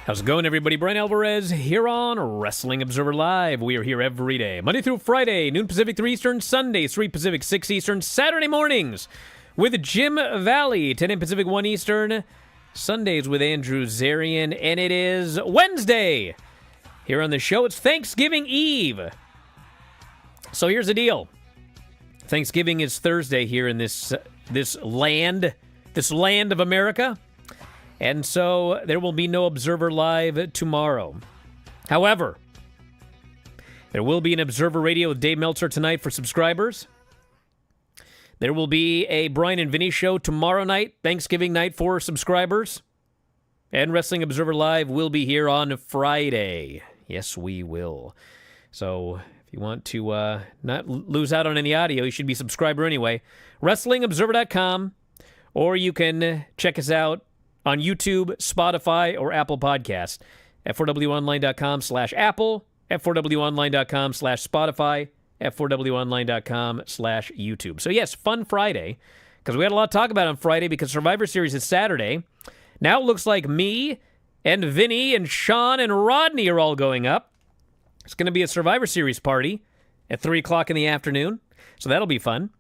How's it going, everybody? Bryan Alvarez here on Wrestling Observer Live. We are here every day, Monday through Friday, noon Pacific, 3 Eastern, Sundays, 3 Pacific, 6 Eastern, Saturday mornings with Jim Valley, 10 a.m. Pacific, 1 Eastern, Sundays with Andrew Zarian, and it is Wednesday. Here on the show, it's Thanksgiving Eve. So here's the deal. Thanksgiving is Thursday here in this land of America. And so there will be no Observer Live tomorrow. However, there will be an Observer Radio with Dave Meltzer tonight for subscribers. There will be a Bryan and Vinny show tomorrow night, Thanksgiving night, for subscribers. And Wrestling Observer Live will be here on Friday. Yes, we will. So if you want to not lose out on any audio, you should be a subscriber anyway. WrestlingObserver.com, or you can check us out on YouTube, Spotify, or Apple Podcasts. F4WOnline.com/Apple, F4WOnline.com/Spotify, F4WOnline.com/YouTube. So yes, fun Friday, because we had a lot to talk about on Friday because Survivor Series is Saturday. Now it looks like me and Vinny and Sean and Rodney are all going up. It's going to be a Survivor Series party at 3 o'clock in the afternoon, so that'll be fun.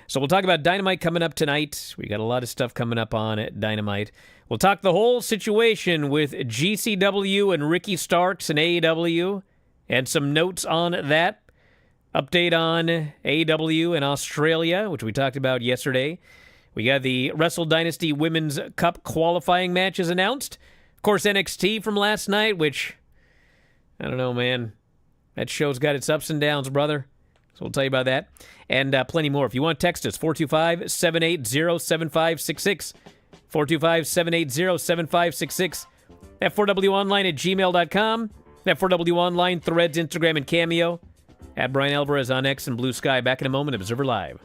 So we'll talk about Dynamite coming up tonight. We got a lot of stuff coming up on Dynamite. We'll talk the whole situation with GCW and Ricky Starks and AEW and some notes on that. Update on AEW in Australia, which we talked about yesterday. We got the Wrestle Dynasty Women's Cup qualifying matches announced. Of course, NXT from last night, which, I don't know, man. That show's got its ups and downs, brother. So we'll tell you about that. And plenty more. If you want, text us, 425-780-7566. 425-780-7566. F4WOnline@gmail.com. F4WOnline, Threads, Instagram, and Cameo. At Bryan Alvarez on X and Blue Sky. Back in a moment, Observer Live.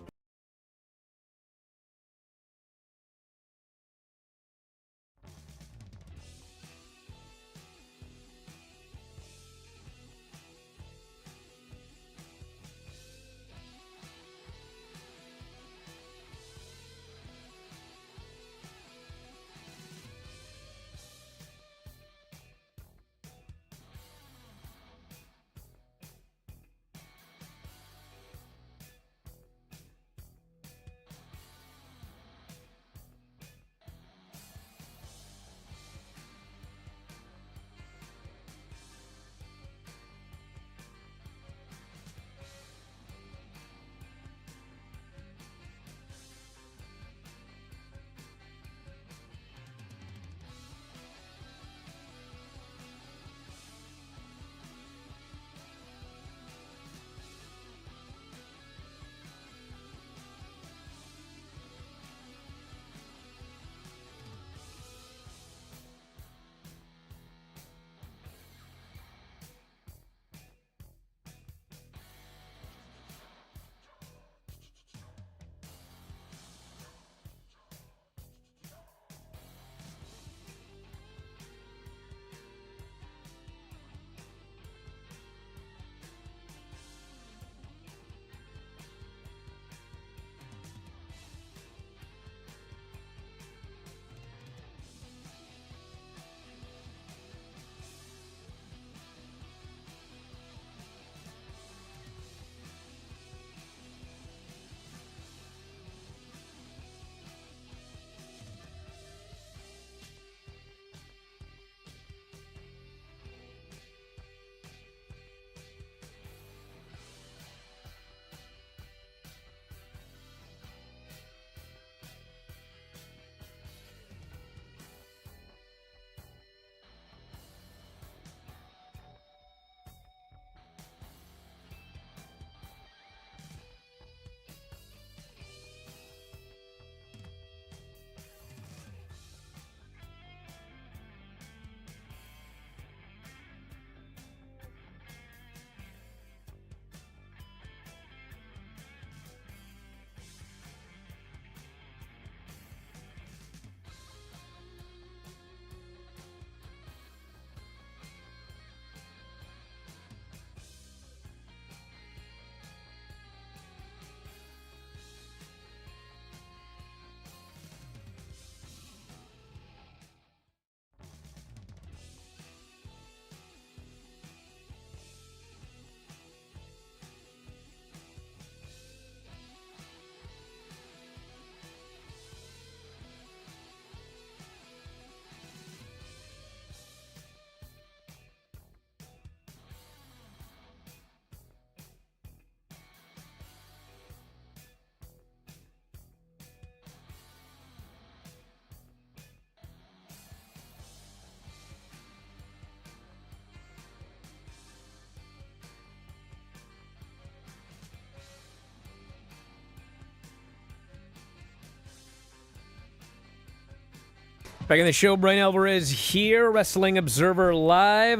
Back in the show, Bryan Alvarez here, Wrestling Observer Live.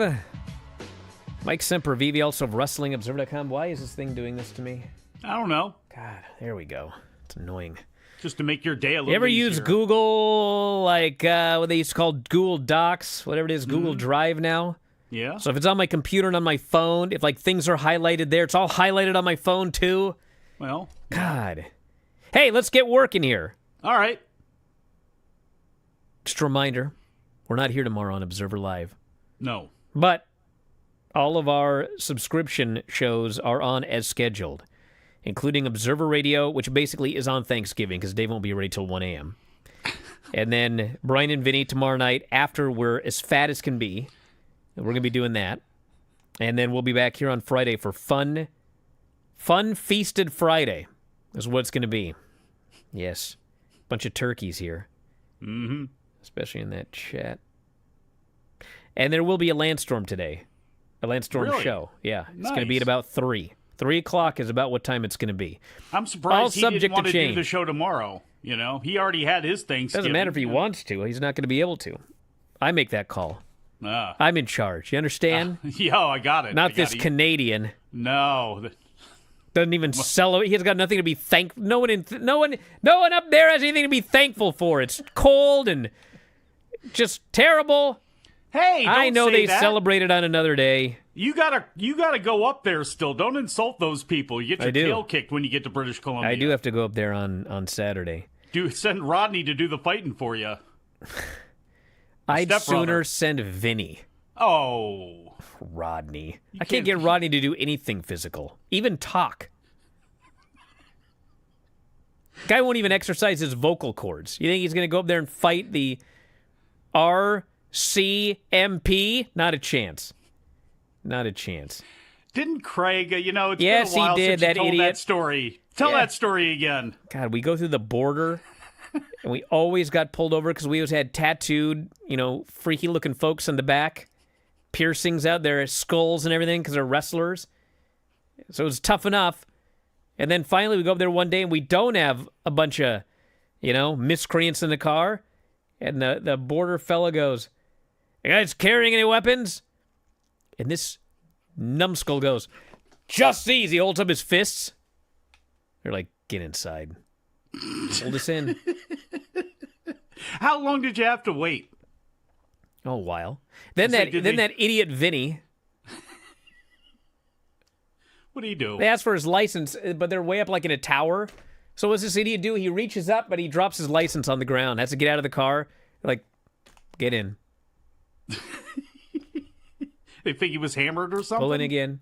Mike Sempervive, also of WrestlingObserver.com. Why is this thing doing this to me? I don't know. God, there we go. It's annoying. Just to make your day a little easier. You ever use Google, like what they used to call Google Docs, whatever it is, Google Drive now? Yeah. So if it's on my computer and on my phone, if like things are highlighted there, it's all highlighted on my phone too. Well. God. Hey, let's get working here. All right. Just a reminder, we're not here tomorrow on Observer Live. No. But all of our subscription shows are on as scheduled, including Observer Radio, which basically is on Thanksgiving because Dave won't be ready till 1 a.m. And then Bryan and Vinny tomorrow night after we're as fat as can be. We're going to be doing that. And then we'll be back here on Friday for Fun Feasted Friday is what it's going to be. Yes. Bunch of turkeys here. Mm-hmm. Especially in that chat. And there will be a Landstorm today. A Landstorm show. Yeah. It's going to be at about 3. 3 o'clock is about what time it's going to be. I'm surprised he didn't want to change. do the show tomorrow. You know, he already had his Thanksgiving. Doesn't matter if he wants to. He's not going to be able to. I make that call. I'm in charge. You understand? Yo, I got it. Not this Canadian. No. Doesn't even celebrate. He's got nothing to be thankful. No one up there has anything to be thankful for. It's cold and just terrible. Hey, don't I know say they that. celebrated on another day. You gotta go up there still. Don't insult those people. You get your tail kicked when you get to British Columbia. I do have to go up there on Saturday. Send Rodney to do the fighting for you. I'd sooner send Vinny. Oh. Rodney. I can't get Rodney to do anything physical. Even talk. Guy won't even exercise his vocal cords. You think he's going to go up there and fight the RCMP? Not a chance. Not a chance. Didn't Craig, it's been a while he did, since you that told idiot. that story. Tell that story again. God, we go through the border, and we always got pulled over because we always had tattooed, freaky-looking folks in the back, piercings out their skulls and everything because they're wrestlers. So it was tough enough. And then finally we go up there one day, and we don't have a bunch of, miscreants in the car. And the border fella goes, "You guys carrying any weapons?" And this numbskull goes, "Just these." He holds up his fists. They're like, "Get inside. Hold us in." How long did you have to wait? Oh, a while. Then that idiot Vinny. What do you do? They asked for his license, but they're way up like in a tower. So what's this idiot do? He reaches up, but he drops his license on the ground. Has to get out of the car. They're like, "Get in." They think he was hammered or something? Pull in again.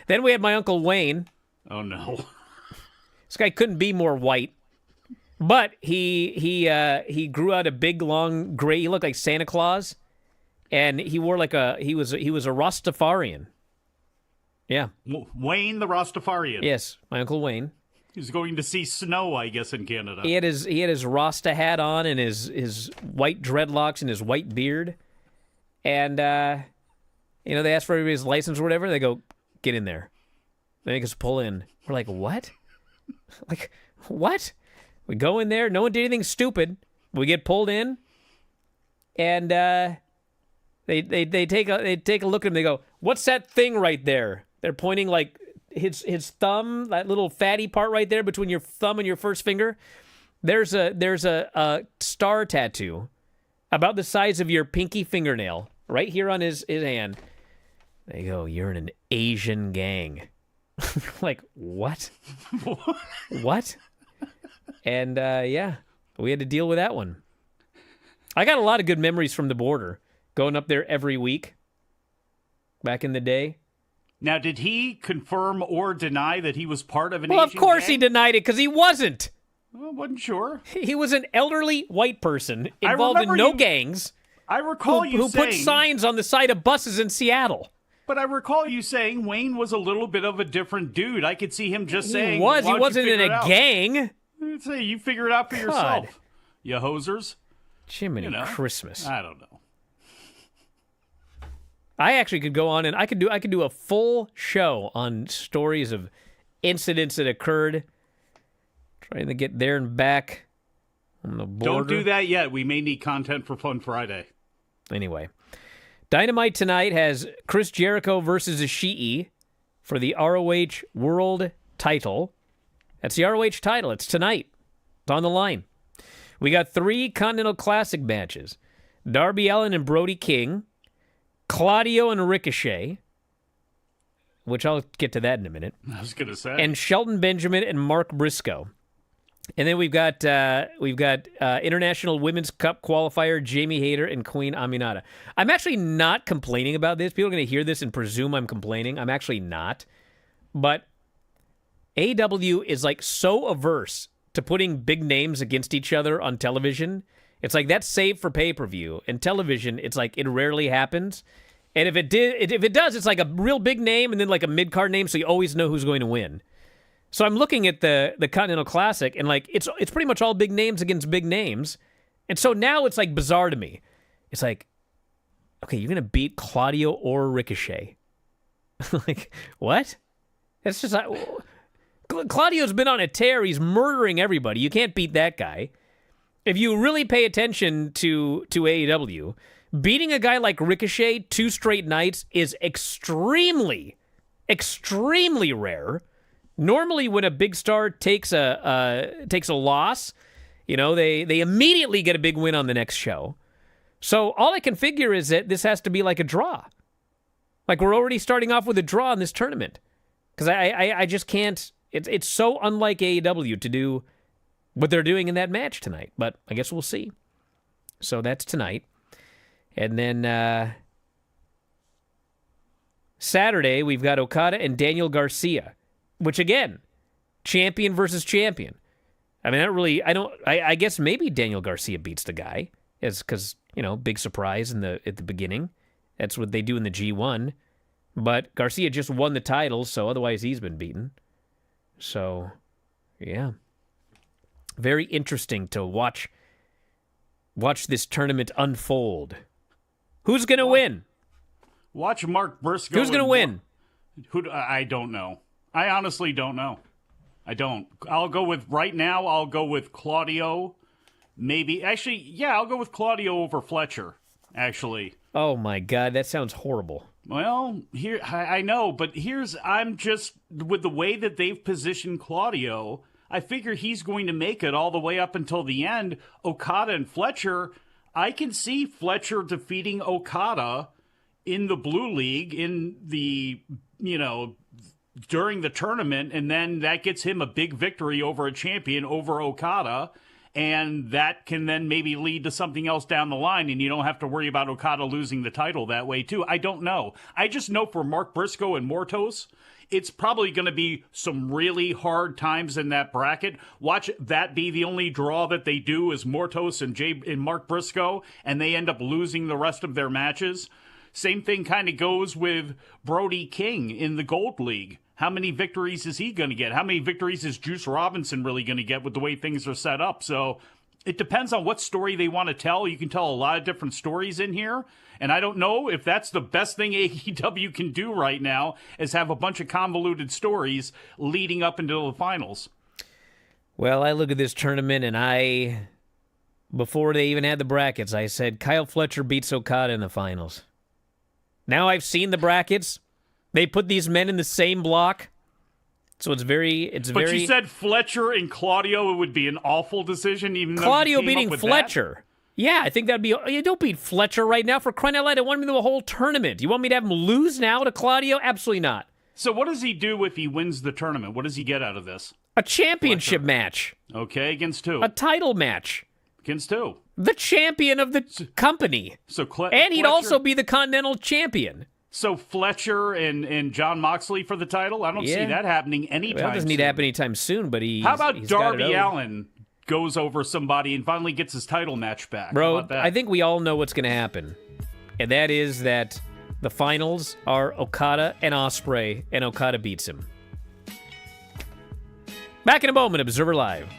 Then we had my Uncle Wayne. Oh, no. This guy couldn't be more white. But he grew out a big, long gray. He looked like Santa Claus. And he wore he was a Rastafarian. Yeah. Wayne the Rastafarian. Yes, my Uncle Wayne. He was going to see snow, I guess, in Canada. He had his Rasta hat on and his white dreadlocks and his white beard. And, they asked for everybody's license or whatever. They go, "Get in there." They make us pull in. We're like, "What?" Like, what? We go in there. No one did anything stupid. We get pulled in. And they take a look at him. They go, "What's that thing right there?" They're pointing like his thumb, that little fatty part right there between your thumb and your first finger. There's a star tattoo about the size of your pinky fingernail right here on his hand. They go, "You're in an Asian gang." Like, what? What? And we had to deal with that one. I got a lot of good memories from the border, going up there every week back in the day. Now, did he confirm or deny that he was part of an Well, Asian of course gang? he denied it because he wasn't. I wasn't sure. He was an elderly white person involved in no gangs. I recall who put signs on the side of buses in Seattle. But I recall you saying Wayne was a little bit of a different dude. I could see him just saying... He was. "Why He don't wasn't you in figure a it out?" gang. I'd say you figure it out for yourself, you hosers. Jiminy Christmas. I don't know. I actually could go on and I could do a full show on stories of incidents that occurred, trying to get there and back on the border. Don't do that yet. We may need content for Fun Friday. Anyway, Dynamite tonight has Chris Jericho versus Ishii for the ROH World title. That's the ROH title. It's tonight. It's on the line. We got 3 Continental Classic matches. Darby Allin and Brody King, Claudio and Ricochet, which I'll get to that in a minute. I was going to say. And Shelton Benjamin and Mark Briscoe. And then we've got International Women's Cup qualifier Jamie Hayter and Queen Aminata. I'm actually not complaining about this. People are going to hear this and presume I'm complaining. I'm actually not. But AEW is like so averse to putting big names against each other on television. It's like that's saved for pay-per-view. And television, it's like it rarely happens. And if it does, it's like a real big name and then like a mid-card name, so you always know who's going to win. So I'm looking at the Continental Classic, and like it's pretty much all big names against big names. And so now it's like bizarre to me. It's like, okay, you're going to beat Claudio or Ricochet. Like, what? It's just like, Claudio's been on a tear. He's murdering everybody. You can't beat that guy. If you really pay attention to AEW, beating a guy like Ricochet 2 straight nights is extremely, extremely rare. Normally, when a big star takes a loss, you know, they immediately get a big win on the next show. So all I can figure is that this has to be like a draw. Like we're already starting off with a draw in this tournament. Because I just can't. It's so unlike AEW to do what they're doing in that match tonight. But I guess we'll see. So that's tonight. And then Saturday, we've got Okada and Daniel Garcia. Which, again, champion versus champion. I mean, I guess maybe Daniel Garcia beats the guy. Because, you know, big surprise at the beginning. That's what they do in the G1. But Garcia just won the title, so otherwise he's been beaten. So, yeah. Very interesting to watch this tournament unfold. Who's going to win? Watch Mark Briscoe. Who's going to win? I don't know. I honestly don't know. I don't. I'll go with Claudio. Maybe. Actually, yeah, I'll go with Claudio over Fletcher, actually. Oh, my God. That sounds horrible. Well, here I know, but I'm just, with the way that they've positioned Claudio, I figure he's going to make it all the way up until the end. Okada and Fletcher, I can see Fletcher defeating Okada in the Blue League in the, during the tournament, and then that gets him a big victory over a champion, over Okada, and that can then maybe lead to something else down the line, and you don't have to worry about Okada losing the title that way, too. I don't know. I just know for Mark Briscoe and Mortos, it's probably going to be some really hard times in that bracket. Watch that be the only draw that they do is Mortos and Mark Briscoe, and they end up losing the rest of their matches. Same thing kind of goes with Brody King in the Gold League. How many victories is he going to get? How many victories is Juice Robinson really going to get with the way things are set up? So it depends on what story they want to tell. You can tell a lot of different stories in here. And I don't know if that's the best thing AEW can do right now, is have a bunch of convoluted stories leading up into the finals. Well, I look at this tournament and before they even had the brackets, I said Kyle Fletcher beats Okada in the finals. Now I've seen the brackets. They put these men in the same block. So But you said Fletcher and Claudio would be an awful decision, even Claudio though you came beating up with Fletcher. That? Yeah, I think that'd be. You don't beat Fletcher right now, for crying out loud. I want him to the whole tournament. You want me to have him lose now to Claudio? Absolutely not. So what does he do if he wins the tournament? What does he get out of this? A championship match. Okay, against who? A title match. Against who? The champion of the company. And he'd also be the Continental Champion. So Fletcher and John Moxley for the title? I don't see that happening anytime soon. That doesn't need to happen anytime soon, but How about Darby Allin goes over somebody and finally gets his title match back? Bro, I think we all know what's going to happen. And that is that the finals are Okada and Ospreay, and Okada beats him. Back in a moment, Observer Live.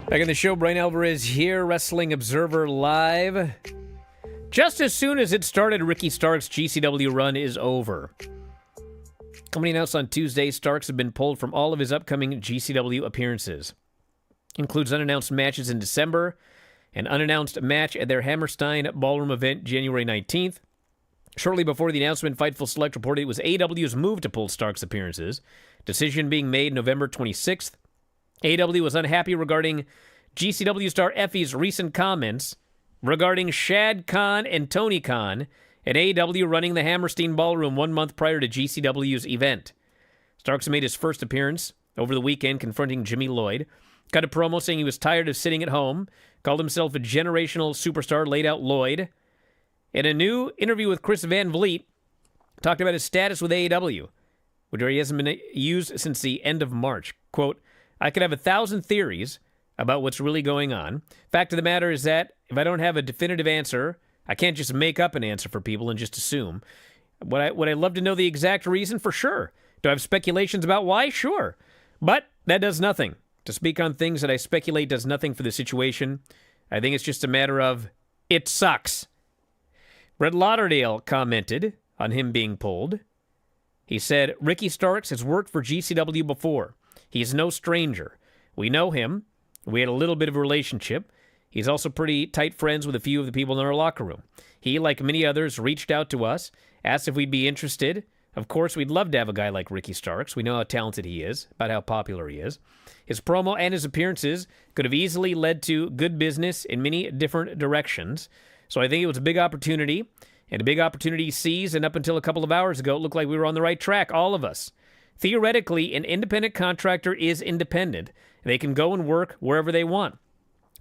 Back in the show, Bryan Alvarez here, Wrestling Observer Live. Just as soon as it started, Ricky Starks' GCW run is over. Company announced on Tuesday, Starks have been pulled from all of his upcoming GCW appearances. Includes unannounced matches in December, an unannounced match at their Hammerstein Ballroom event January 19th. Shortly before the announcement, Fightful Select reported it was AEW's move to pull Starks' appearances. Decision being made November 26th. AEW was unhappy regarding GCW star Effie's recent comments regarding Shad Khan and Tony Khan and AEW running the Hammerstein Ballroom 1 month prior to GCW's event. Starks made his first appearance over the weekend confronting Jimmy Lloyd. Cut a promo saying he was tired of sitting at home, called himself a generational superstar, laid out Lloyd. In a new interview with Chris Van Vliet, talked about his status with AEW, which he hasn't been used since the end of March. Quote, I could have 1,000 theories about what's really going on. Fact of the matter is that if I don't have a definitive answer, I can't just make up an answer for people and just assume. Would I love to know the exact reason? For sure. Do I have speculations about why? Sure. But that does nothing. To speak on things that I speculate does nothing for the situation. I think it's just a matter of, it sucks. Brett Lauderdale commented on him being pulled. He said, Ricky Starks has worked for GCW before. He's no stranger. We know him. We had a little bit of a relationship. He's also pretty tight friends with a few of the people in our locker room. He, like many others, reached out to us, asked if we'd be interested. Of course, we'd love to have a guy like Ricky Starks. We know how talented he is, about how popular he is. His promo and his appearances could have easily led to good business in many different directions. So I think it was a big opportunity, and a big opportunity seized, and up until a couple of hours ago, it looked like we were on the right track, all of us. Theoretically, an independent contractor is independent. They can go and work wherever they want.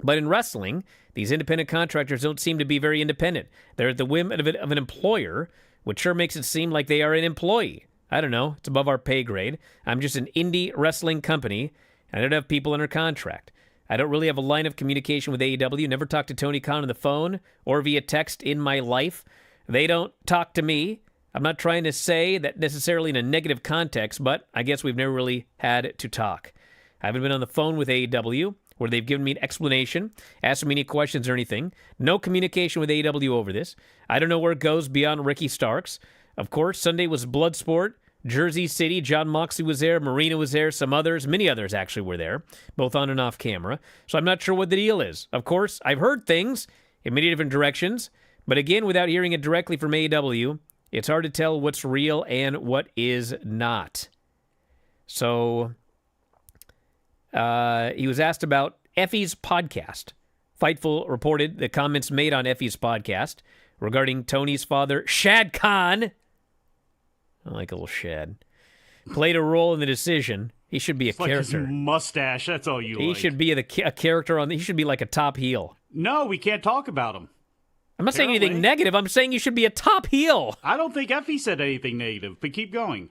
But in wrestling, these independent contractors don't seem to be very independent. They're at the whim of an employer, which sure makes it seem like they are an employee. I don't know. It's above our pay grade. I'm just an indie wrestling company, and I don't have people under contract. I don't really have a line of communication with AEW. Never talked to Tony Khan on the phone or via text in my life. They don't talk to me. I'm not trying to say that necessarily in a negative context, but I guess we've never really had to talk. I haven't been on the phone with AEW where they've given me an explanation, asked me any questions or anything. No communication with AEW over this. I don't know where it goes beyond Ricky Starks. Of course, Sunday was Bloodsport, Jersey City. John Moxley was there, Marina was there, some others, many others actually were there, both on and off camera. So I'm not sure what the deal is. Of course, I've heard things in many different directions, but again, without hearing it directly from AEW, it's hard to tell what's real and what is not. So, he was asked about Effie's podcast. Fightful reported the comments made on Effie's podcast regarding Tony's father, Shad Khan. I like a little Shad. Played a role in the decision. He should be a character. Like his mustache, that's all you like. He should be a character on. He should be like a top heel. No, we can't talk about him. I'm not saying anything negative. I'm saying you should be a top heel. I don't think Effie said anything negative, but keep going.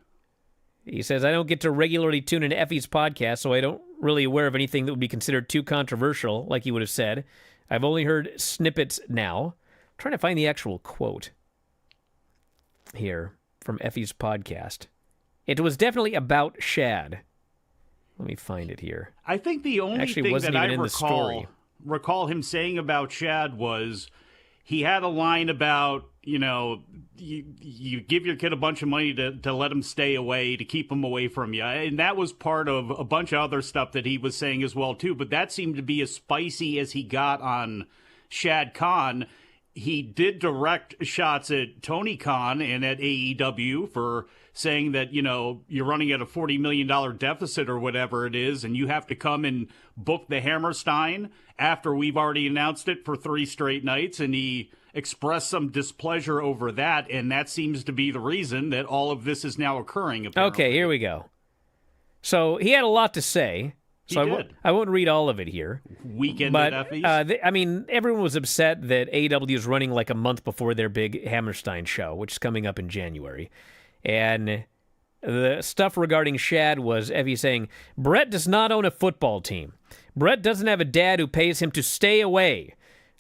He says, I don't get to regularly tune into Effie's podcast, so I don't really aware of anything that would be considered too controversial, like he would have said. I've only heard snippets now. I'm trying to find the actual quote here from Effie's podcast. It was definitely about Shad. Let me find it here. I think the only thing that I recall him saying about Shad was he had a line about, you give your kid a bunch of money to let him stay away, to keep him away from you. And that was part of a bunch of other stuff that he was saying as well, too. But that seemed to be as spicy as he got on Shad Khan. He did direct shots at Tony Khan and at AEW for saying that, you're running at a $40 million deficit or whatever it is, and you have to come and book the Hammerstein after we've already announced it for 3 straight nights. And he expressed some displeasure over that, and that seems to be the reason that all of this is now occurring. Apparently. Okay, here we go. So he had a lot to say. So I won't read all of it here. Weekend at Effie's? Everyone was upset that AEW is running like a month before their big Hammerstein show, which is coming up in January. And the stuff regarding Shad was Effie saying, Brett does not own a football team. Brett doesn't have a dad who pays him to stay away.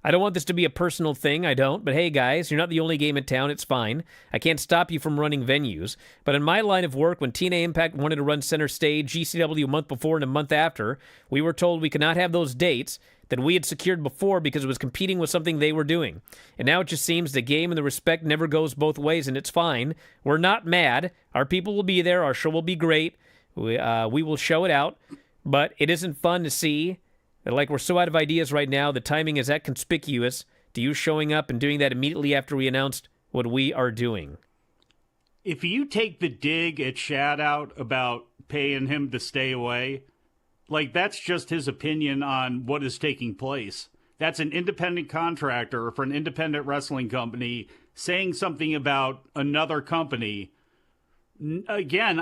I don't want this to be a personal thing. I don't. But hey, guys, you're not the only game in town. It's fine. I can't stop you from running venues. But in my line of work, when TNA Impact wanted to run center stage, GCW a month before and a month after, we were told we could not have those dates that we had secured before because it was competing with something they were doing. And now it just seems the game and the respect never goes both ways, and it's fine. We're not mad. Our people will be there. Our show will be great. We will show it out. But it isn't fun to see that, like, we're so out of ideas right now, the timing is that conspicuous to you showing up and doing that immediately after we announced what we are doing. If you take the dig at Shadout about paying him to stay away, like, that's just his opinion on what is taking place. That's an independent contractor for an independent wrestling company saying something about another company. Again,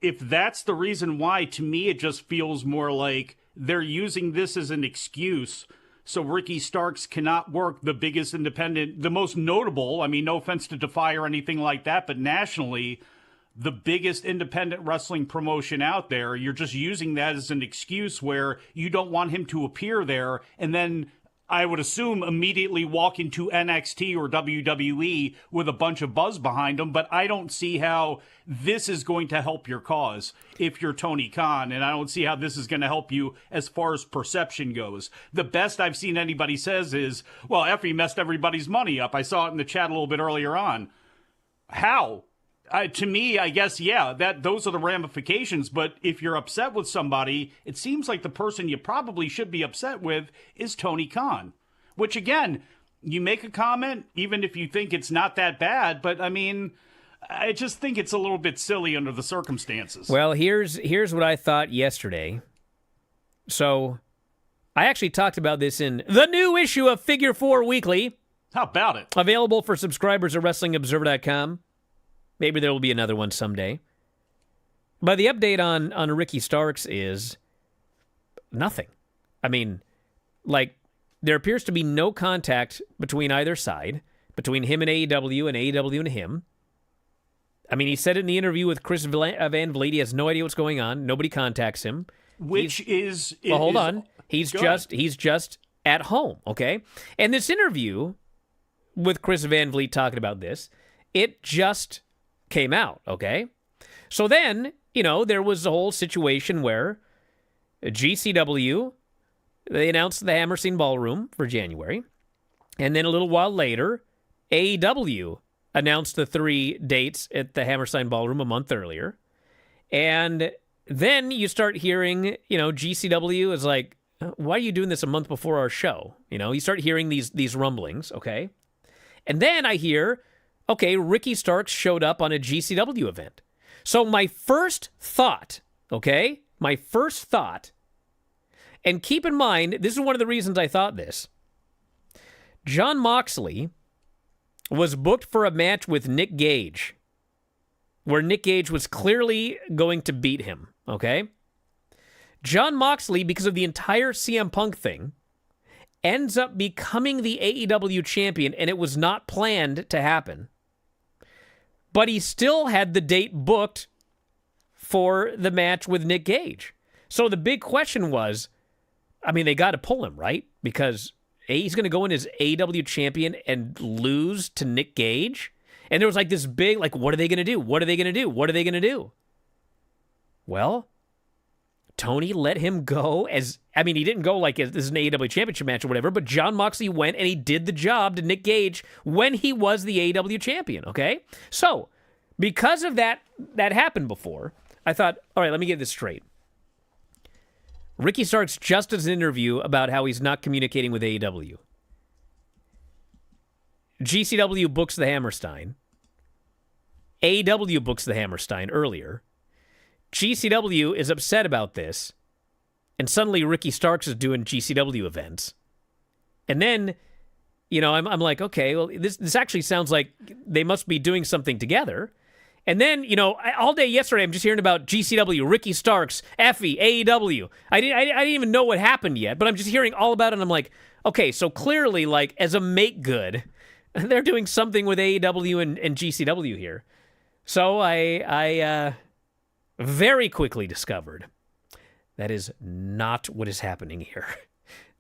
if that's the reason why, to me, it just feels more like they're using this as an excuse so Ricky Starks cannot work the biggest independent, the most notable, I mean, no offense to Defy or anything like that, but nationally, the biggest independent wrestling promotion out there. You're just using that as an excuse where you don't want him to appear there, and then I would assume immediately walk into NXT or WWE with a bunch of buzz behind him, but I don't see how this is going to help your cause if you're Tony Khan, and I don't see how this is going to help you as far as perception goes. The best I've seen anybody says is, well, Effie messed everybody's money up. I saw it in the chat a little bit earlier on. How? To me, I guess, yeah, those are the ramifications. But if you're upset with somebody, it seems like the person you probably should be upset with is Tony Khan. Which, again, you make a comment, even if you think it's not that bad. But, I mean, I just think it's a little bit silly under the circumstances. Well, here's what I thought yesterday. So, I actually talked about this in the new issue of Figure 4 Weekly. How about it? Available for subscribers at WrestlingObserver.com. Maybe there will be another one someday. But the update on Ricky Starks is nothing. I mean, like, there appears to be no contact between either side, between him and AEW and him. I mean, he said it in the interview with Chris Van Vliet. He has no idea what's going on. Nobody contacts him. Well, hold on. He's just at home, okay? And this interview with Chris Van Vliet talking about this, it just came out, okay? So then, there was a whole situation where GCW, they announced the Hammerstein Ballroom for January, and then a little while later, AEW announced the 3 dates at the Hammerstein Ballroom a month earlier, and then you start hearing, GCW is like, why are you doing this a month before our show? You start hearing these rumblings, okay? And then I hear, okay, Ricky Starks showed up on a GCW event. So my first thought, and keep in mind, this is one of the reasons I thought this. Jon Moxley was booked for a match with Nick Gage, where Nick Gage was clearly going to beat him, okay? Jon Moxley, because of the entire CM Punk thing, ends up becoming the AEW champion, and it was not planned to happen. But he still had the date booked for the match with Nick Gage. So the big question was, I mean, they got to pull him, right? Because he's going to go in as AEW champion and lose to Nick Gage? And there was like this big, like, what are they going to do? What are they going to do? What are they going to do? Well, Tony let him go he didn't go like this is an AEW championship match or whatever, but Jon Moxley went and he did the job to Nick Gage when he was the AEW champion, okay? So, because of that happened before, I thought, all right, let me get this straight. Ricky Starks just does an interview about how he's not communicating with AEW. GCW books the Hammerstein. AEW books the Hammerstein earlier. GCW is upset about this, and suddenly Ricky Starks is doing GCW events. And then, I'm like, okay, well, this actually sounds like they must be doing something together. And then, all day yesterday, I'm just hearing about GCW, Ricky Starks, Effie, AEW. I didn't even know what happened yet, but I'm just hearing all about it, and I'm like, okay, so clearly, like, as a make good, they're doing something with AEW and GCW here. So I very quickly discovered that is not what is happening here.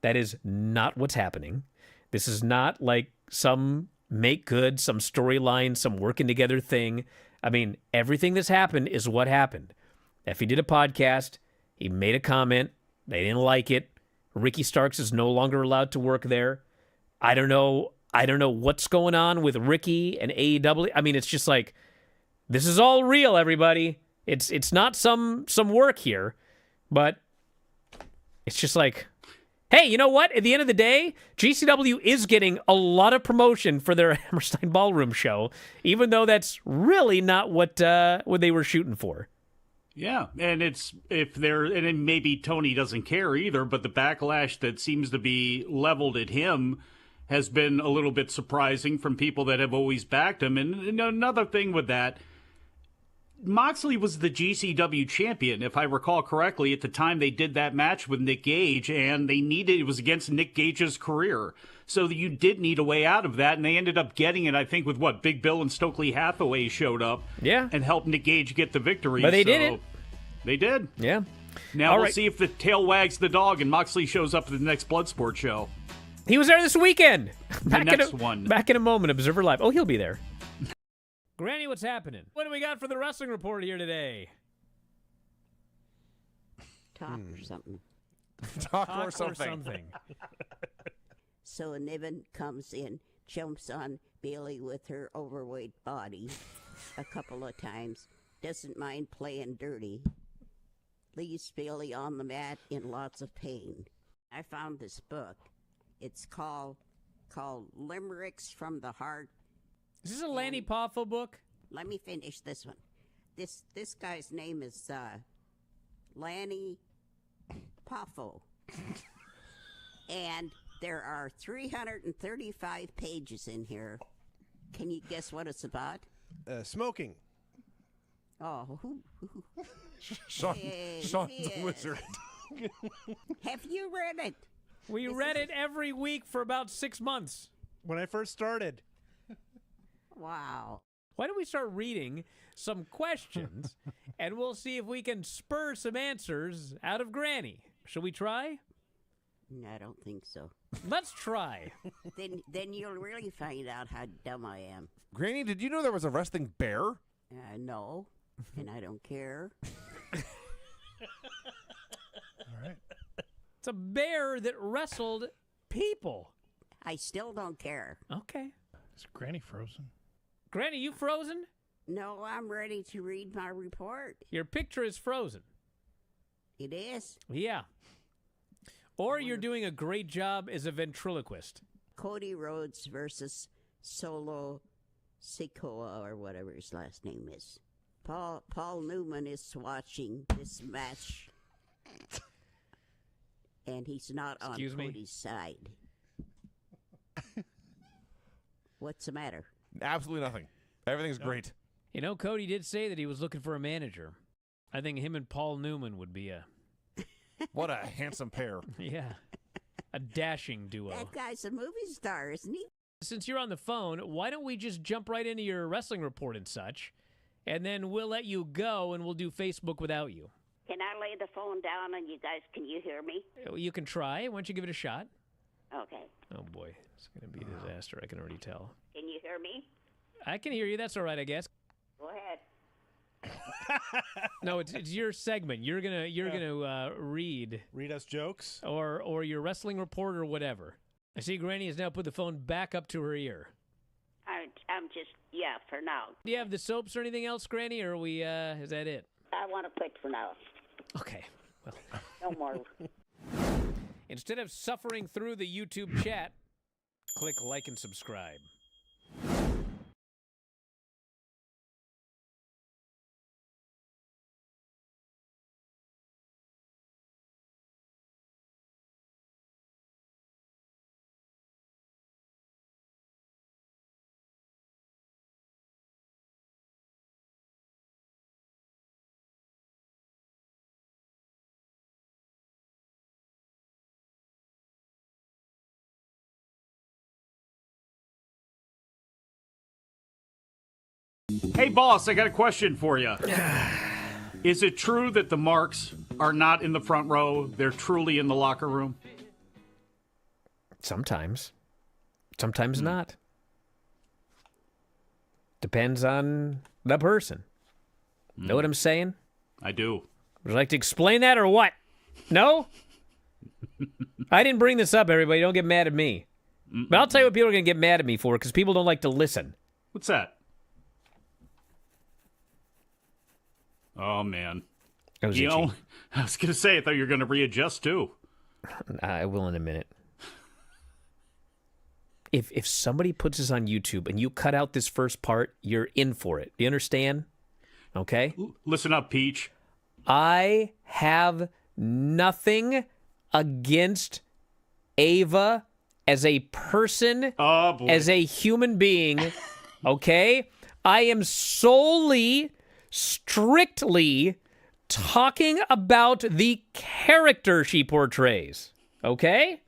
That is not what's happening. This is not like some make good, some storyline, some working together thing. I mean, everything that's happened is what happened. Effie did a podcast. He made a comment. They didn't like it. Ricky Starks is no longer allowed to work there. I don't know what's going on with Ricky and AEW. I mean, it's just like, this is all real, everybody. It's not some work here, but it's just like, hey, you know what? At the end of the day, GCW is getting a lot of promotion for their Hammerstein Ballroom show, even though that's really not what they were shooting for. Yeah, and and maybe Tony doesn't care either, but the backlash that seems to be leveled at him has been a little bit surprising from people that have always backed him. And another thing with that, Moxley was the GCW champion, if I recall correctly, at the time they did that match with Nick Gage, and it was against Nick Gage's career. So you did need a way out of that, and they ended up getting it, I think, with Big Bill and Stokely Hathaway showed up and helped Nick Gage get the victory. But they did it. They did. Yeah. Now we'll see if the tail wags the dog and Moxley shows up at the next Bloodsport show. He was there this weekend. Back Talk or something. Talk or something. So Niven comes in, jumps on Bailey with her overweight body a couple of times, doesn't mind playing dirty, leaves Bailey on the mat in lots of pain. I found this book. It's called Limericks from the Heart. Is this a Lanny Poffo book? Let me finish this one. This guy's name is Lanny Poffo. And there are 335 pages in here. Can you guess what it's about? Smoking. Oh, Sean's the wizard. Have you read it? We read it every week for about 6 months. When I first started. Wow. Why don't we start reading some questions, and we'll see if we can spur some answers out of Granny. Shall we try? I don't think so. Let's try. Then you'll really find out how dumb I am. Granny, did you know there was a wrestling bear? No, and I don't care. All right. It's a bear that wrestled people. I still don't care. Okay. Is Granny frozen? Granny, you frozen? No, I'm ready to read my report. Your picture is frozen. It is? Yeah. Or you're doing a great job as a ventriloquist. Cody Rhodes versus Solo Sikoa, or whatever his last name is. Paul Newman is watching this match. And he's not on Cody's side. What's the matter? Absolutely nothing. Everything's great. You know, Cody did say that he was looking for a manager. I think him and Paul Newman would be a... What a handsome pair. Yeah. A dashing duo. That guy's a movie star, isn't he? Since you're on the phone, why don't we just jump right into your wrestling report and such, and then we'll let you go and we'll do Facebook without you. Can I lay the phone down and can you hear me? You can try. Why don't you give it a shot? Okay. Oh, boy. It's going to be a disaster. I can already tell. Can you hear me? I can hear you. That's all right, I guess. Go ahead. No, it's your segment. You're gonna read us jokes? Or your wrestling report or whatever. I see Granny has now put the phone back up to her ear. I'm just, for now. Do you have the soaps or anything else, Granny, or is that it? I want to quit for now. Okay. Well. No more. Instead of suffering through the YouTube chat, click like and subscribe. Hey, boss, I got a question for you. Is it true that the Marks are not in the front row? They're truly in the locker room? Sometimes. Sometimes not. Depends on the person. Know what I'm saying? I do. Would you like to explain that or what? No? I didn't bring this up, everybody. Don't get mad at me. But I'll tell you what people are going to get mad at me for, because people don't like to listen. What's that? Oh, man. That was You itchy. know, I was going to say, I thought you were going to readjust, too. I will in a minute. If somebody puts this on YouTube and you cut out this first part, you're in for it. Do you understand? Okay? Listen up, Peach. I have nothing against Ava as a person, Oh, boy. as a human being, okay? I am solely, strictly talking about the character she portrays, okay?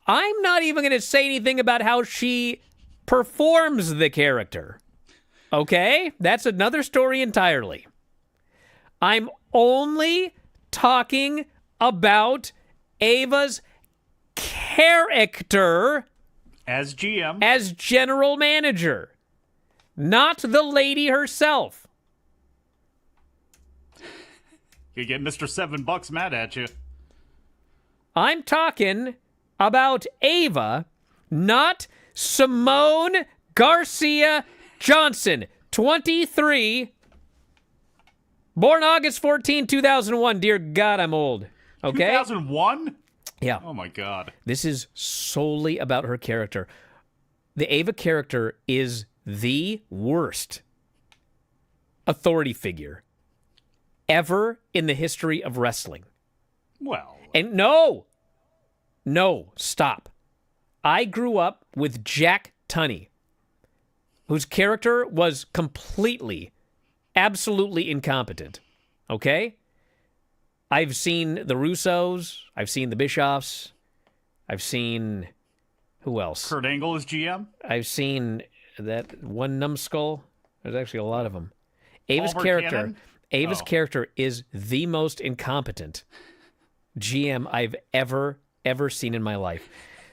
I'm not even going to say anything about how she performs the character, okay? That's another story entirely. I'm only talking about Ava's character As GM. as general manager, not the lady herself. You get Mr. $7 mad at you. I'm talking about Ava, not Simone Garcia Johnson, 23, born August 14, 2001. Dear God, I'm old. Okay? 2001? Yeah. Oh, my God. This is solely about her character. The Ava character is the worst authority figure ever in the history of wrestling. Well, And no, stop. I grew up with Jack Tunney, whose character was completely, absolutely incompetent. Okay? I've seen the Russos. I've seen the Bischoffs. I've seen... Who else? Kurt Angle is GM? I've seen that one numbskull. There's actually a lot of them. Ava's Palmer character... Cannon? Ava's Oh. character is the most incompetent GM I've ever seen in my life.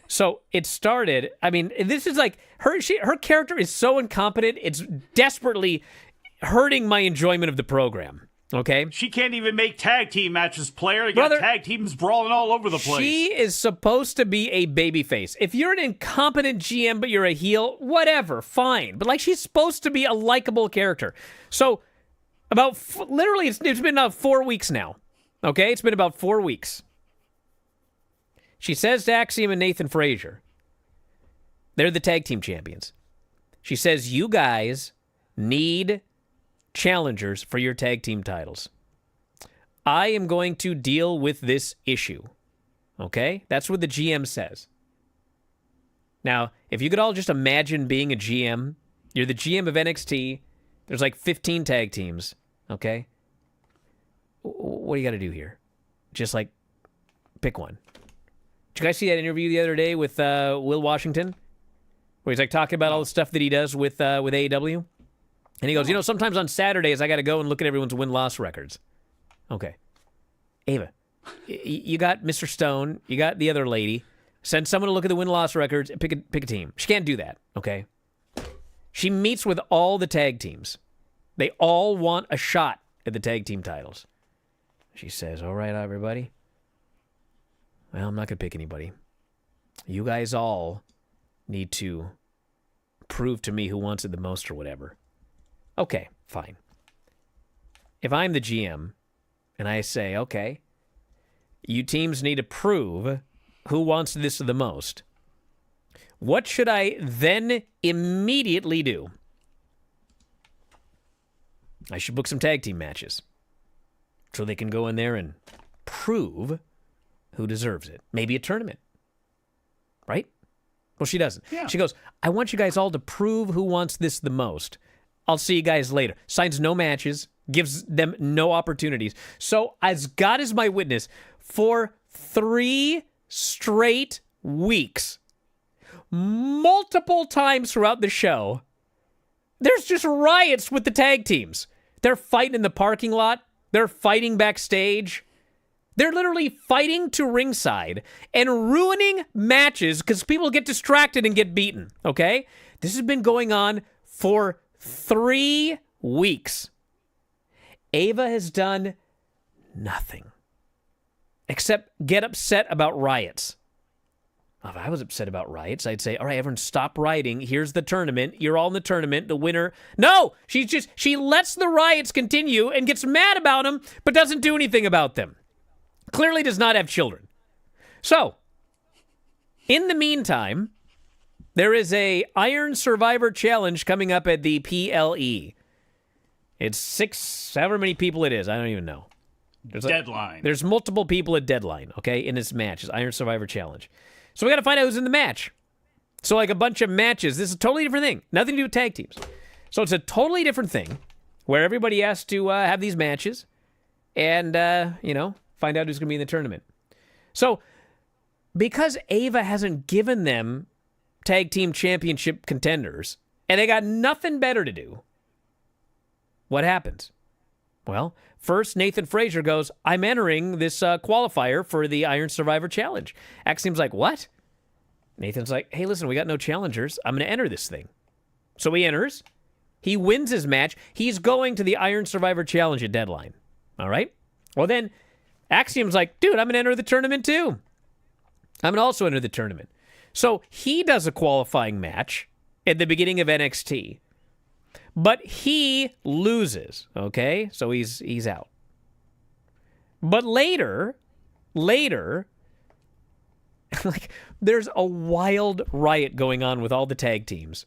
So it started, I mean, this is like, her character is so incompetent, it's desperately hurting my enjoyment of the program, okay? She can't even make tag team matches, player. They Brother, got tag teams brawling all over the place. She is supposed to be a babyface. If you're an incompetent GM but you're a heel, whatever, fine. But like, she's supposed to be a likable character. So about, literally, it's been about 4 weeks now, okay? It's been about 4 weeks. She says to Axiom and Nathan Frazier, they're the tag team champions. She says, you guys need challengers for your tag team titles. I am going to deal with this issue. Okay? That's what the GM says. Now, if you could all just imagine being a GM, you're the GM of NXT, there's like 15 tag teams, okay? What do you got to do here? Just like pick one. Did you guys see that interview the other day with Will Washington? Where he's like talking about all the stuff that he does with AEW? And he goes, sometimes on Saturdays I got to go and look at everyone's win-loss records. Okay. Ava, you got Mr. Stone, you got the other lady. Send someone to look at the win-loss records and pick a team. She can't do that, okay? She meets with all the tag teams. They all want a shot at the tag team titles. She says, all right, everybody. Well, I'm not going to pick anybody. You guys all need to prove to me who wants it the most or whatever. Okay, fine. If I'm the GM and I say, okay, you teams need to prove who wants this the most, what should I then immediately do? I should book some tag team matches so they can go in there and prove who deserves it. Maybe a tournament, right? Well, she doesn't. Yeah. She goes, I want you guys all to prove who wants this the most. I'll see you guys later. Signs no matches, gives them no opportunities. So, as God is my witness, for 3 straight weeks, multiple times throughout the show, there's just riots with the tag teams. They're fighting in the parking lot. They're fighting backstage. They're literally fighting to ringside and ruining matches because people get distracted and get beaten, okay? This has been going on for 3 weeks. Ava has done nothing except get upset about riots. If I was upset about riots, I'd say, all right, everyone stop rioting. Here's the tournament. You're all in the tournament. The winner. No, she lets the riots continue and gets mad about them, but doesn't do anything about them. Clearly does not have children. So, in the meantime, there is a Iron Survivor Challenge coming up at the PLE. It's 6, however many people it is. I don't even know. Deadline. There's multiple people at Deadline, okay, in this match. It's Iron Survivor Challenge. So we got to find out who's in the match. So like a bunch of matches. This is a totally different thing. Nothing to do with tag teams. So it's a totally different thing where everybody has to have these matches and, find out who's going to be in the tournament. So because Ava hasn't given them tag team championship contenders and they got nothing better to do, what happens? Well, first, Nathan Frazier goes, I'm entering this qualifier for the Iron Survivor Challenge. Axiom's like, what? Nathan's like, hey, listen, we got no challengers. I'm going to enter this thing. So he enters. He wins his match. He's going to the Iron Survivor Challenge at Deadline. All right? Well, then Axiom's like, dude, I'm going to enter the tournament too. I'm going to also enter the tournament. So he does a qualifying match at the beginning of NXT. But he loses, okay? So he's out. But later, like, there's a wild riot going on with all the tag teams.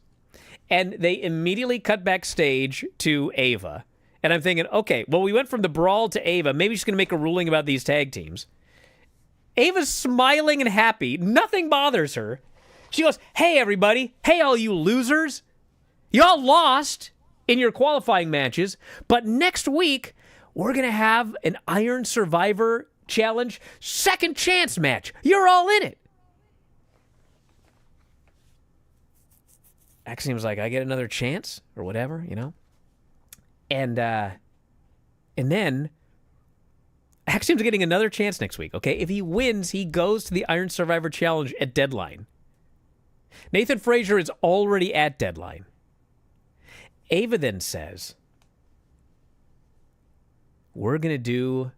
And they immediately cut backstage to Ava. And I'm thinking, okay, well, we went from the brawl to Ava. Maybe she's going to make a ruling about these tag teams. Ava's smiling and happy. Nothing bothers her. She goes, hey, everybody. Hey, all you losers. Y'all lost in your qualifying matches, but next week, we're going to have an Iron Survivor Challenge second chance match. You're all in it. Axiom's like, I get another chance or whatever, And then Axiom's getting another chance next week, okay? If he wins, he goes to the Iron Survivor Challenge at Deadline. Nathan Frazier is already at Deadline. Ava then says, we're going to do...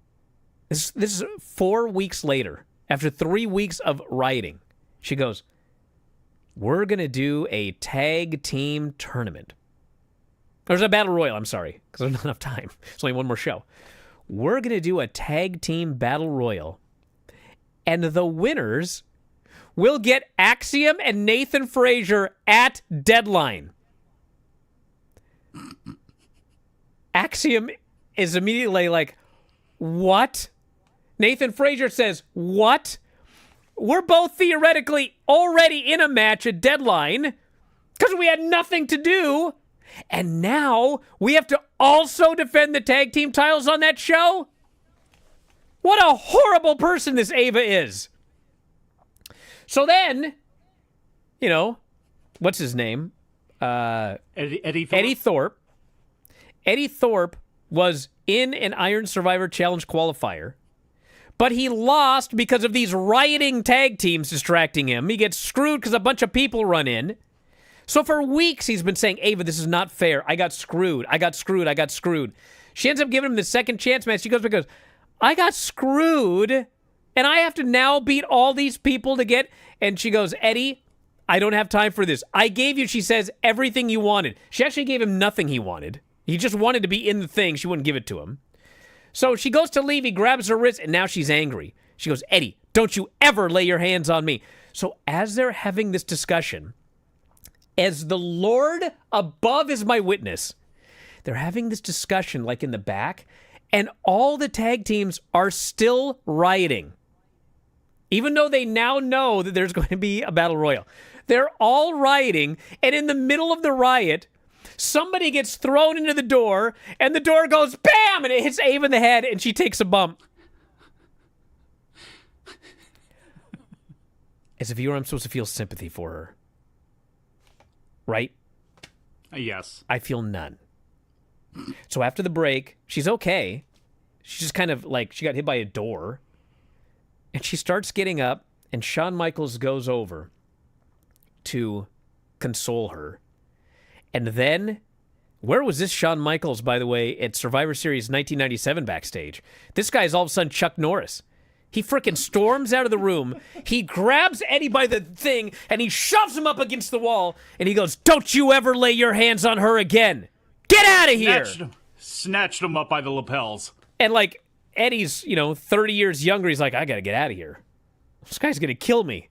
This is 4 weeks later, after 3 weeks of rioting. She goes, we're going to do a tag team tournament. There's a battle royal, I'm sorry, because there's not enough time. It's only one more show. We're going to do a tag team battle royal, and the winners will get Axiom and Nathan Frazier at Deadline. Axiom is immediately like, what? Nathan Frazier says, what? We're both theoretically already in a match at Deadline because we had nothing to do. And now we have to also defend the tag team titles on that show? What a horrible person this Ava is. So then, what's his name? Eddie Thorpe. Eddie Thorpe. Eddie Thorpe was in an Iron Survivor Challenge qualifier, but he lost because of these rioting tag teams distracting him. He gets screwed because a bunch of people run in. So for weeks, he's been saying, Ava, this is not fair. I got screwed. She ends up giving him the second chance match. She goes, I got screwed, and I have to now beat all these people to get... And she goes, Eddie, I don't have time for this. I gave you, she says, everything you wanted. She actually gave him nothing he wanted. He just wanted to be in the thing. She wouldn't give it to him. So she goes to leave. He grabs her wrist, and now she's angry. She goes, Eddie, don't you ever lay your hands on me. So as they're having this discussion, as the Lord above is my witness, they're having this discussion like in the back, and all the tag teams are still rioting. Even though they now know that there's going to be a battle royal. They're all rioting, and in the middle of the riot, somebody gets thrown into the door, and the door goes bam, and it hits Ava in the head, and she takes a bump. As a viewer, I'm supposed to feel sympathy for her. Right? Yes. I feel none. So after the break, she's okay. She's just kind of like, she got hit by a door. And she starts getting up, and Shawn Michaels goes over to console her. And then, where was this Shawn Michaels, by the way, at Survivor Series 1997 backstage? This guy's all of a sudden Chuck Norris. He frickin' storms out of the room. He grabs Eddie by the thing, and he shoves him up against the wall, and he goes, "Don't you ever lay your hands on her again. Get out of here." Snatched him up by the lapels. And, like, Eddie's, 30 years younger. He's like, "I got to get out of here. This guy's going to kill me."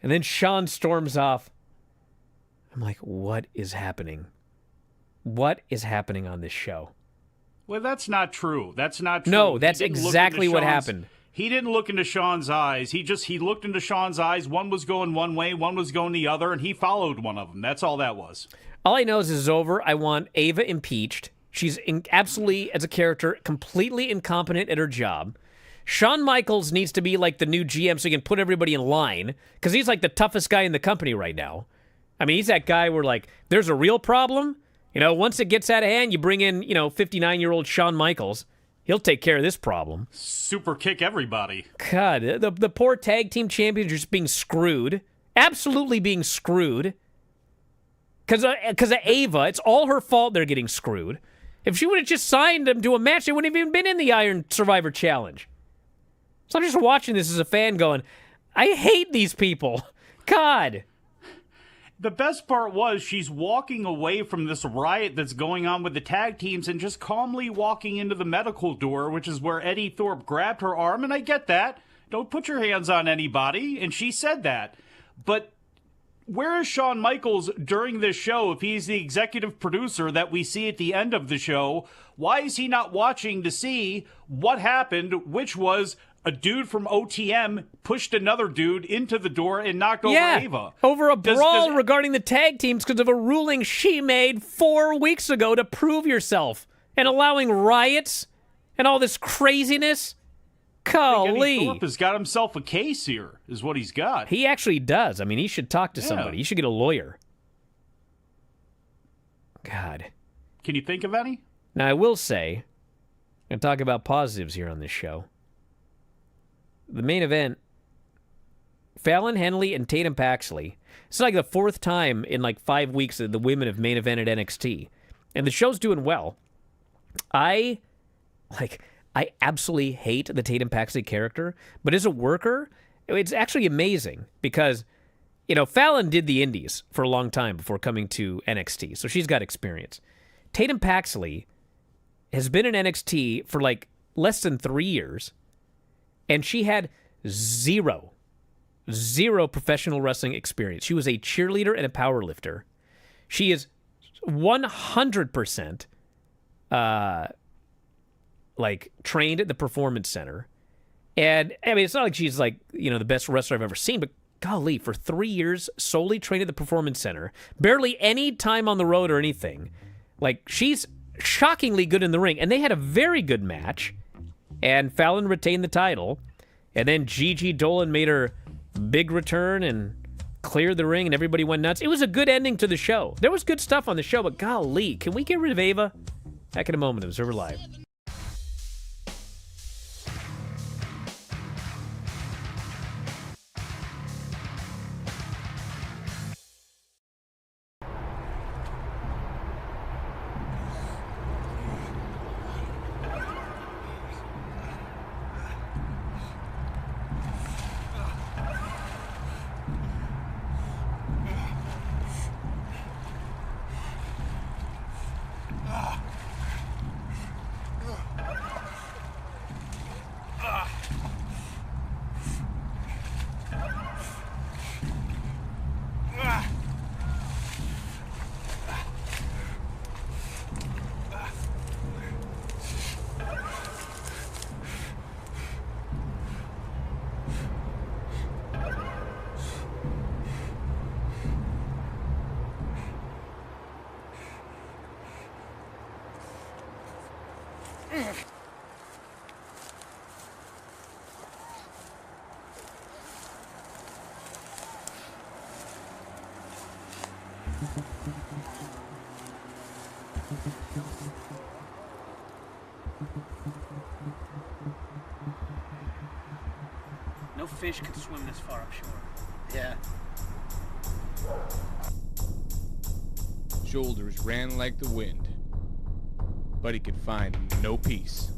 And then Shawn storms off. I'm like, what is happening? What is happening on this show? Well, that's not true. That's not true. No, that's exactly what happened. He didn't look into Shawn's eyes. He looked into Shawn's eyes. One was going one way, one was going the other, and he followed one of them. That's all that was. All I know is this is over. I want Ava impeached. She's absolutely, as a character, completely incompetent at her job. Shawn Michaels needs to be like the new GM so he can put everybody in line, because he's like the toughest guy in the company right now. I mean, he's that guy where, like, there's a real problem. Once it gets out of hand, you bring in, 59-year-old Shawn Michaels. He'll take care of this problem. Super kick everybody. God, the poor tag team champions are just being screwed. Absolutely being screwed. Because of Ava. It's all her fault they're getting screwed. If she would have just signed them to a match, they wouldn't have even been in the Iron Survivor Challenge. So I'm just watching this as a fan going, I hate these people. God. The best part was she's walking away from this riot that's going on with the tag teams and just calmly walking into the medical door, which is where Eddie Thorpe grabbed her arm, and I get that. Don't put your hands on anybody, and she said that. But where is Shawn Michaels during this show if he's the executive producer that we see at the end of the show? Why is he not watching to see what happened, which was a dude from OTM pushed another dude into the door and knocked over Ava. Over a brawl regarding the tag teams because of a ruling she made 4 weeks ago to prove yourself and allowing riots and all this craziness. Golly. Eddie Thorpe has got himself a case here, is what he's got. He actually does. I mean, he should talk to somebody. He should get a lawyer. God. Can you think of any? Now, I will say, I'm going to talk about positives here on this show. The main event, Fallon Henley and Tatum Paxley. It's like the 4th time in like 5 weeks that the women have main evented NXT. And the show's doing well. I absolutely hate the Tatum Paxley character, but as a worker, it's actually amazing because, Fallon did the indies for a long time before coming to NXT, so she's got experience. Tatum Paxley has been in NXT for like less than 3 years, and she had zero professional wrestling experience. She was a cheerleader and a power lifter. She is 100% trained at the Performance Center. And, I mean, it's not like she's like, the best wrestler I've ever seen, but golly, for 3 years, solely trained at the Performance Center, barely any time on the road or anything. Like, she's shockingly good in the ring. And they had a very good match. And Fallon retained the title. And then Gigi Dolan made her big return and cleared the ring, and everybody went nuts. It was a good ending to the show. There was good stuff on the show, but golly, can we get rid of Ava? Back in a moment, Observer Live. No fish can swim this far upshore. Yeah. Shoulders ran like the wind, but he could find no peace.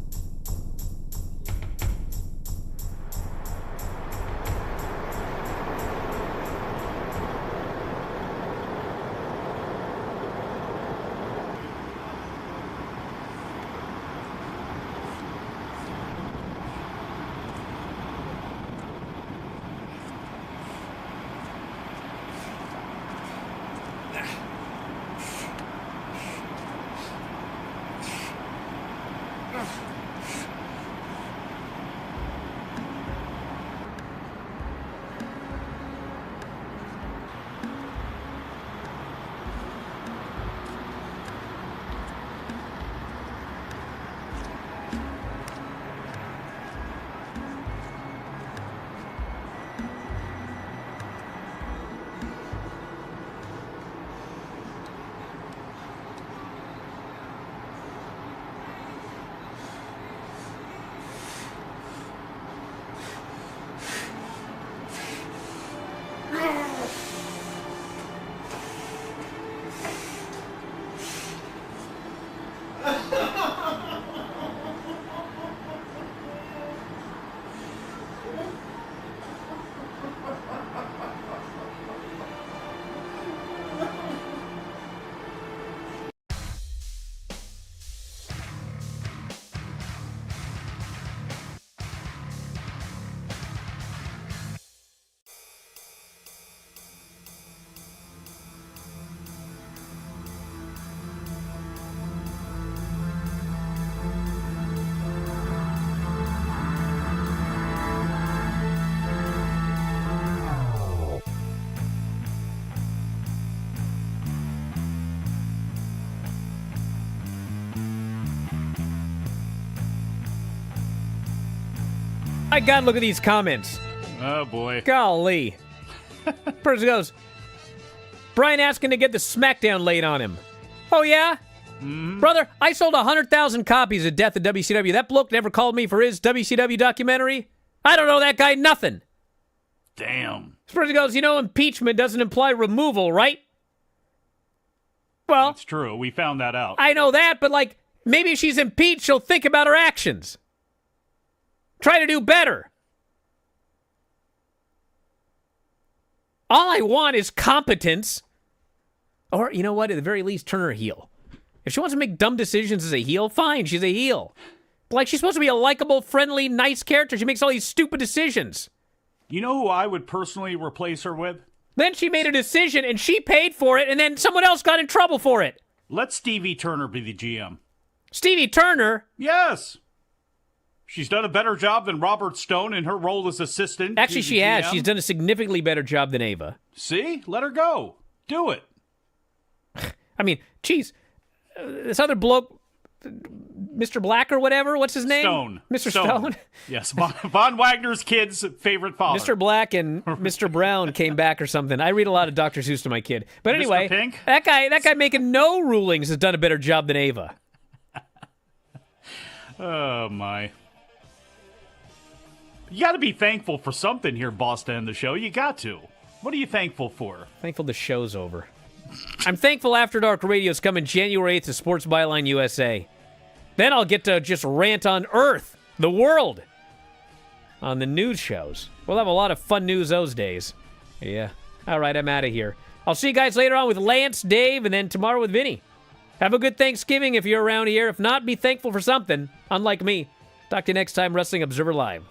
My God, look at these comments. Oh, boy. Golly. Person goes, Bryan asking to get the smackdown laid on him. Oh, yeah? Brother, I sold 100,000 copies of Death of WCW. That bloke never called me for his WCW documentary. I don't know that guy nothing. Damn. This person goes, impeachment doesn't imply removal, right? Well, That's true. We found that out. I know that, but, maybe if she's impeached, she'll think about her actions. Try to do better. All I want is competence. Or, you know what? At the very least, turn her heel. If she wants to make dumb decisions as a heel, fine, she's a heel. But, she's supposed to be a likable, friendly, nice character. She makes all these stupid decisions. You know who I would personally replace her with? Then she made a decision, and she paid for it, and then someone else got in trouble for it. Let Stevie Turner be the GM. Stevie Turner? Yes. She's done a better job than Robert Stone in her role as assistant. Actually, to she the has. GM. She's done a significantly better job than Ava. See? Let her go. Do it. I mean, geez, this other bloke, Mr. Black or whatever, what's his name? Stone. Mr. Stone? Yes, Von Wagner's kid's favorite father. Mr. Black and Mr. Brown came back or something. I read a lot of Dr. Seuss to my kid. But anyway, Pink? that guy making no rulings has done a better job than Ava. Oh, my. You got to be thankful for something here, boss, to end the show. You got to. What are you thankful for? Thankful the show's over. I'm thankful After Dark Radio's coming January 8th to Sports Byline USA. Then I'll get to just rant on Earth, the world, on the news shows. We'll have a lot of fun news those days. Yeah. All right, I'm out of here. I'll see you guys later on with Lance, Dave, and then tomorrow with Vinny. Have a good Thanksgiving if you're around here. If not, be thankful for something, unlike me. Talk to you next time, Wrestling Observer Live.